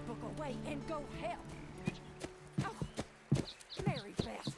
book away and go help. Oh, Mary Beth.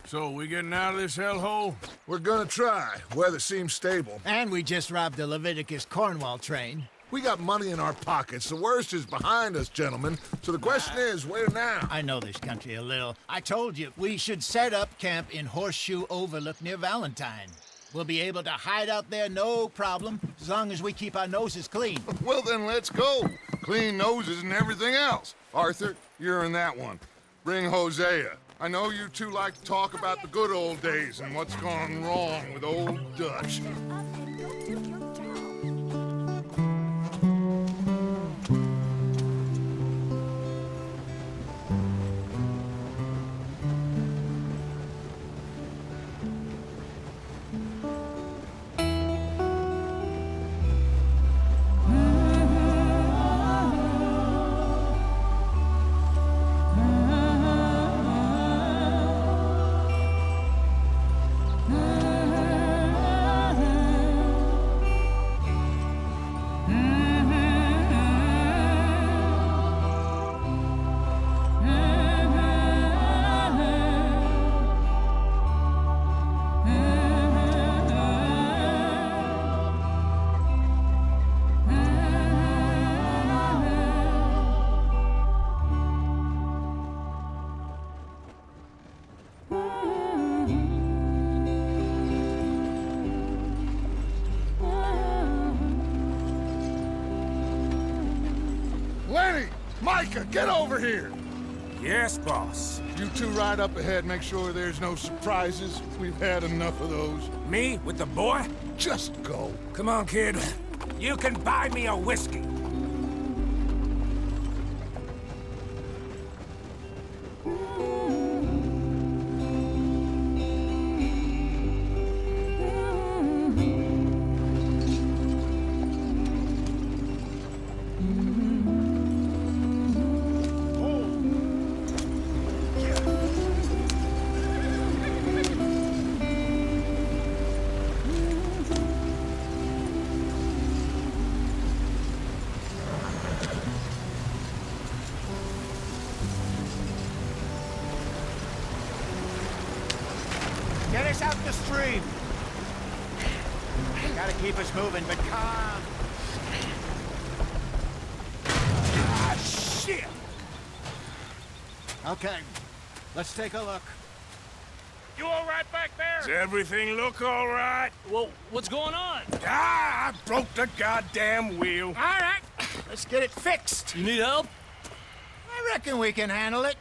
So, we getting out of this hellhole? We're gonna try. Weather seems stable. And we just robbed the Leviticus Cornwall train. We got money in our pockets. The worst is behind us, gentlemen. So the question is, where now? I know this country a little. I told you, we should set up camp in Horseshoe Overlook near Valentine. We'll be able to hide out there, no problem, as long as we keep our noses clean. Well, then let's go. Clean noses and everything else. Arthur, you're in that one. Bring Hosea. I know you two like to talk about the good old days and what's gone wrong with old Dutch. Up and go do your job. Micah, get over here! Yes, boss. You two ride up ahead, make sure there's no surprises. We've had enough of those. Me with the boy? Just go. Come on, kid. You can buy me a whiskey. Get us out the stream. Gotta keep us moving, but calm. Ah, shit! Okay, let's take a look. You all right back there? Does everything look all right? Well, what's going on? Ah, I broke the goddamn wheel. All right, let's get it fixed. You need help? I reckon we can handle it.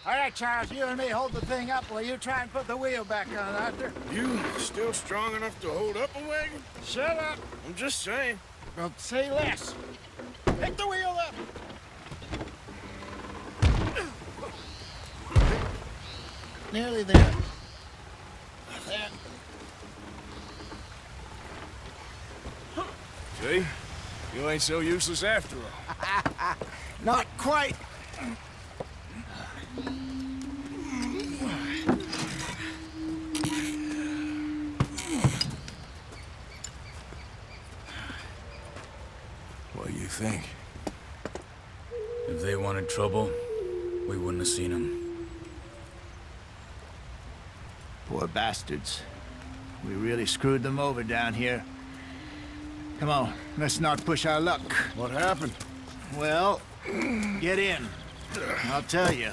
All right, Charles, you and me hold the thing up while you try and put the wheel back on, Arthur. You still strong enough to hold up a wagon? Shut up. I'm just saying. Well, say less. Pick the wheel up. Nearly there. There. See? You ain't so useless after all. Not quite. What do you think? If they wanted trouble, we wouldn't have seen them. Poor bastards. We really screwed them over down here. Come on, let's not push our luck. What happened? Well, get in. I'll tell you.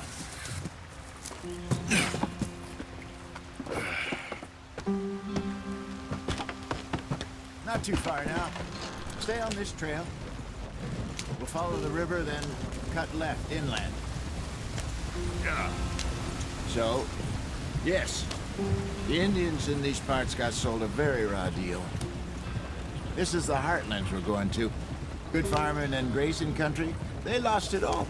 Not too far now. Stay on this trail. We'll follow the river, then cut left inland. So, yes, the Indians in these parts got sold a very raw deal. This is the heartlands we're going to. Good farming and grazing country, they lost it all.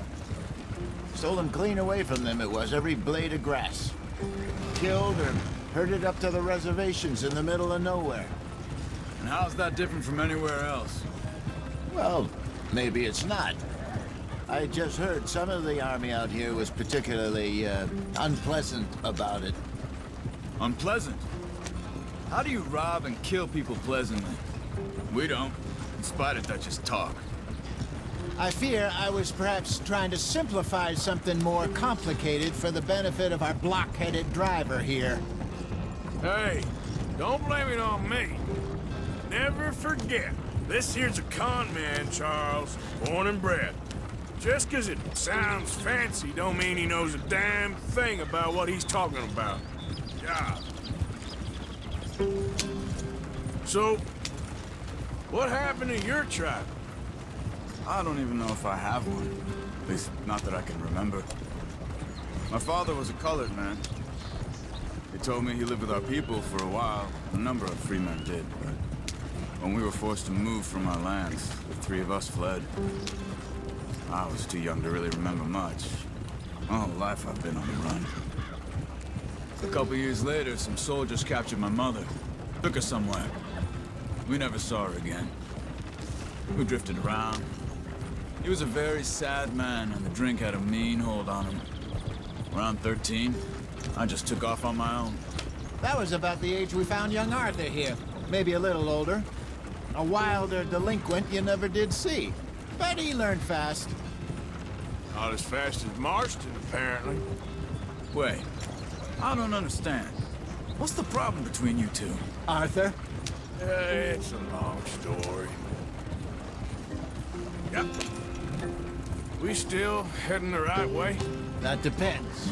Stolen clean away from them it was, every blade of grass. Killed or herded up to the reservations in the middle of nowhere. And how's that different from anywhere else? Well, maybe it's not. I just heard some of the army out here was particularly, unpleasant about it. Unpleasant? How do you rob and kill people pleasantly? We don't, in spite of Dutch's talk. I fear I was perhaps trying to simplify something more complicated for the benefit of our block-headed driver here. Hey, don't blame it on me. Never forget, this here's a con man, Charles, born and bred. Just 'cause it sounds fancy don't mean he knows a damn thing about what he's talking about. Yeah. So, what happened to your tribe? I don't even know if I have one. At least, not that I can remember. My father was a colored man. He told me he lived with our people for a while. A number of free men did, but when we were forced to move from our lands, the three of us fled. I was too young to really remember much. My whole life I've been on the run. A couple years later, some soldiers captured my mother. Took her somewhere. We never saw her again. We drifted around. He was a very sad man, and the drink had a mean hold on him. Around 13, I just took off on my own. That was about the age we found young Arthur here. Maybe a little older. A wilder delinquent you never did see. But he learned fast. Not as fast as Marston, apparently. Wait, I don't understand. What's the problem between you two? Arthur? It's a long story. Yep. We still heading the right way? That depends.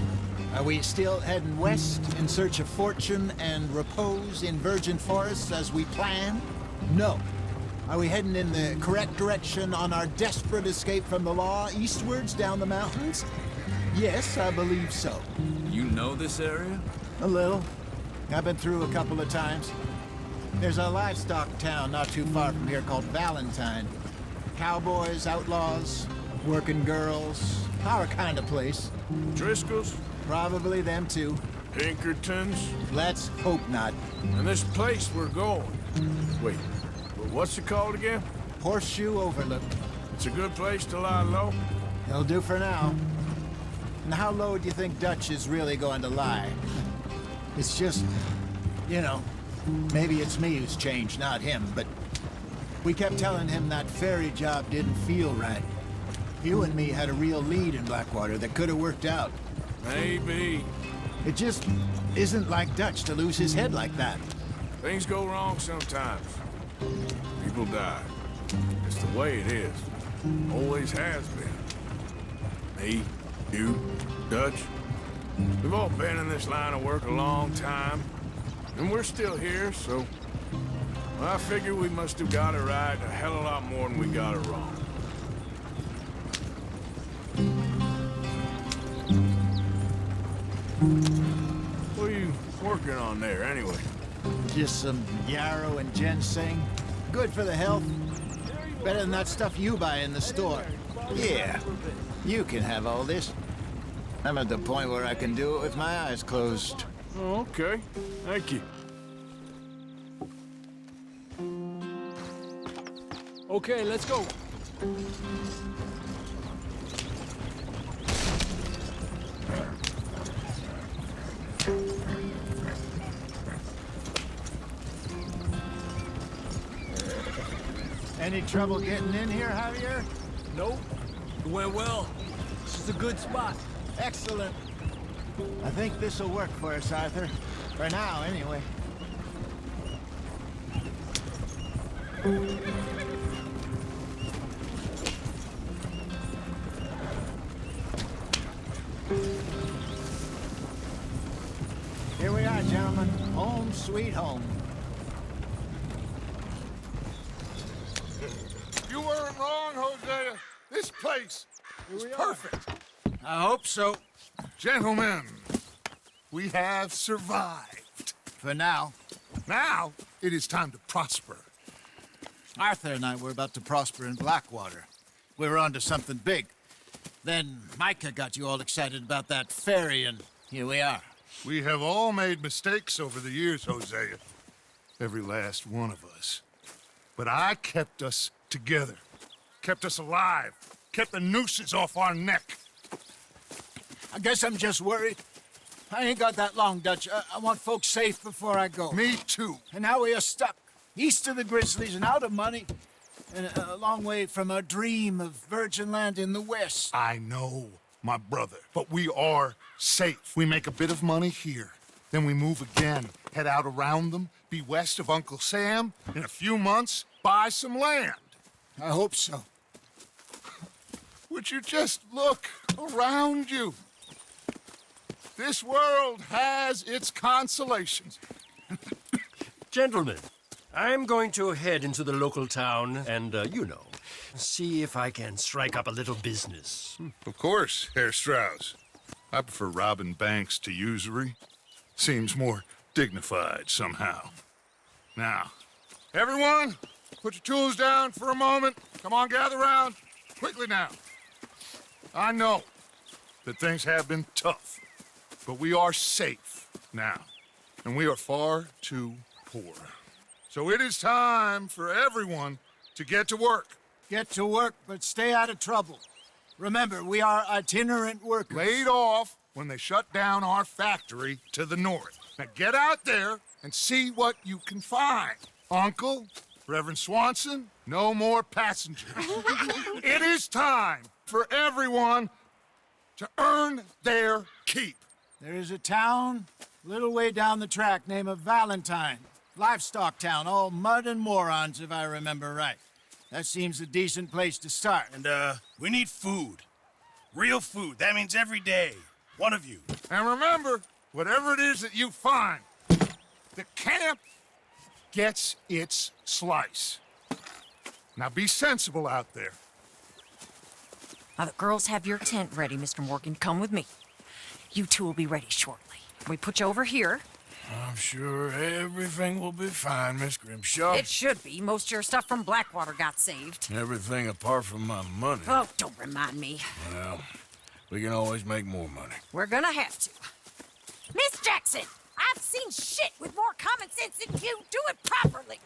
Are we still heading west in search of fortune and repose in virgin forests as we planned? No. Are we heading in the correct direction on our desperate escape from the law eastwards down the mountains? Yes, I believe so. You know this area? A little. I've been through a couple of times. There's a livestock town not too far from here called Valentine. Cowboys, outlaws, working girls, our kind of place. Driscoll's? Probably them too. Pinkertons? Let's hope not. And this place we're going. Wait, what's it called again? Horseshoe Overlook. It's a good place to lie low? It'll do for now. And how low do you think Dutch is really going to lie? It's just, you know, maybe it's me who's changed, not him, but we kept telling him that ferry job didn't feel right. You and me had a real lead in Blackwater that could have worked out. Maybe. It just isn't like Dutch to lose his head like that. Things go wrong sometimes. People die. It's the way it is. Always has been. Me, you, Dutch. We've all been in this line of work a long time. And we're still here, so... well, I figure we must have got it right a hell of a lot more than we got it wrong. What are you working on there, anyway? Just some yarrow and ginseng. Good for the health. Better than that stuff you buy in the store. Yeah, you can have all this. I'm at the point where I can do it with my eyes closed. Oh, okay. Thank you. Okay, let's go. Any trouble getting in here, Javier? Nope. It went well. This is a good spot. Excellent. I think this'll work for us, Arthur. For now, anyway. Here we are, gentlemen. Home sweet home. You weren't wrong, Hosea. This place is perfect. I hope so. Gentlemen, we have survived. For now. Now, it is time to prosper. Arthur and I were about to prosper in Blackwater. We were onto something big. Then Micah got you all excited about that ferry, and here we are. We have all made mistakes over the years, Hosea. Every last one of us. But I kept us together. Kept us alive. Kept the nooses off our neck. I guess I'm just worried. I ain't got that long, Dutch. I want folks safe before I go. Me too. And now we are stuck. east of the Grizzlies and out of money, and a long way from a dream of virgin land in the west. I know, my brother, but we are safe. We make a bit of money here, then we move again, head out around them, be west of Uncle Sam, in a few months, buy some land. I hope so. Would you just look around you? This world has its consolations. Gentlemen, I'm going to head into the local town and, you know, see if I can strike up a little business. Of course, Herr Strauss. I prefer robbing banks to usury. Seems more dignified somehow. Now, everyone, put your tools down for a moment. Come on, gather round. Quickly now. I know that things have been tough, but we are safe now, and we are far too poor. So it is time for everyone to get to work. Get to work, but stay out of trouble. Remember, we are itinerant workers. Laid off when they shut down our factory to the north. Now get out there and see what you can find. Uncle, Reverend Swanson, no more passengers. It is time for everyone to earn their keep. There is a town a little way down the track named Valentine. Livestock town, all mud and morons, if I remember right. That seems a decent place to start. And, we need food. Real food. That means every day. One of you. And remember, whatever it is that you find, the camp gets its slice. Now be sensible out there. Now, the girls have your tent ready, Mr. Morgan. Come with me. You two will be ready shortly. We put you over here. I'm sure everything will be fine, Miss Grimshaw. It should be. Most of your stuff from Blackwater got saved. Everything apart from my money. Oh, don't remind me. Well, we can always make more money. We're gonna have to. Miss Jackson, I've seen shit with more common sense than you. Do it properly.